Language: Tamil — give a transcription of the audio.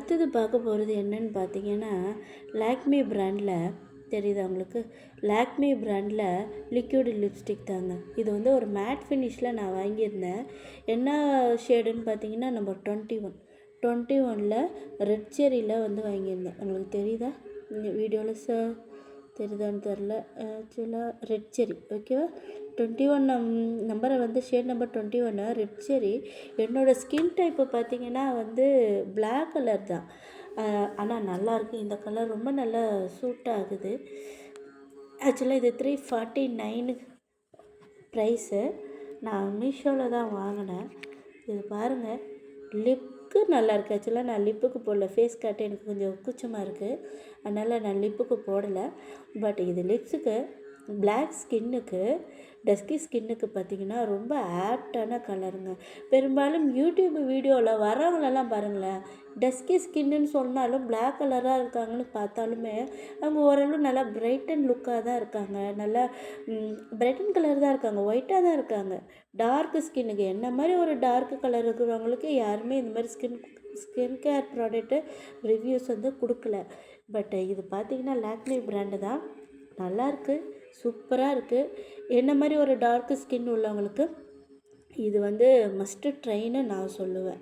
அடுத்தது பார்க்க போகிறது என்னன்னு பார்த்தீங்கன்னா, லாக்மே பிராண்டில் தெரியுதா உங்களுக்கு? லாக்மே பிராண்டில் லிக்விட் லிப்ஸ்டிக் தாங்க. இது வந்து ஒரு மேட் ஃபினிஷில் நான் வாங்கியிருந்தேன். என்ன ஷேடுன்னு பார்த்தீங்கன்னா, நம்பர் 21 21ல் ரெட் செரியில் வந்து வாங்கியிருந்தேன். உங்களுக்கு தெரியுதா? வீடியோவில் தெரியுதான்னு தெரில. ஆக்சுவலாக ரெட் செரி, ஓகேவா? 21 நம்பரை வந்து ஷேட் நம்பர் 21 ரெட் செரி. என்னோடய ஸ்கின் டைப்பு பார்த்திங்கன்னா வந்து பிளாக் கலர் தான். ஆனால் நல்லாயிருக்கு. இந்த கலர் ரொம்ப நல்லா சூட் ஆகுது. ஆக்சுவலாக இது 349 ப்ரைஸு. நான் மீஷோவில் தான் வாங்கினேன். இது பாருங்கள், லிப்புக்கு நல்லாயிருக்கு. ஆக்சுவலாக நான் லிப்புக்கு போடல, ஃபேஸ் காட்ட எனக்கு கொஞ்சம் கூச்சமாக இருக்குது, அதனால் நான் லிப்புக்கு போடலை. பட் இது லிப்ஸுக்கு, பிளாக் ஸ்கின்னுக்கு, டஸ்கி ஸ்கின்னுக்கு பார்த்திங்கன்னா ரொம்ப ஆப்டான கலருங்க. பெரும்பாலும் யூடியூப் வீடியோவில் வரவங்களெல்லாம் பாருங்களேன், டஸ்கி ஸ்கின்னுன்னு சொன்னாலும் பிளாக் கலராக இருக்காங்கன்னு பார்த்தாலுமே அவங்க ஓரளவு நல்லா பிரைட் அண்ட் லுக்காக தான் இருக்காங்க. நல்லா பிரைட்டன் கலர் தான் இருக்காங்க, ஒயிட்டாக தான் இருக்காங்க. டார்க் ஸ்கின்னுக்கு என்ன மாதிரி ஒரு டார்க் கலர் இருக்கிறவங்களுக்கு யாருமே இந்த மாதிரி ஸ்கின் கேர் ப்ராடக்ட்டு ரிவ்யூஸ் வந்து கொடுக்கல. பட் இது பார்த்திங்கன்னா லாக்மே பிராண்டு தான். நல்லாயிருக்கு, சூப்பராக இருக்குது. என்ன மாதிரி ஒரு டார்க் ஸ்கின் உள்ளவங்களுக்கு இது வந்து மஸ்ட்டு ட்ரைன்னு நான் சொல்லுவேன்.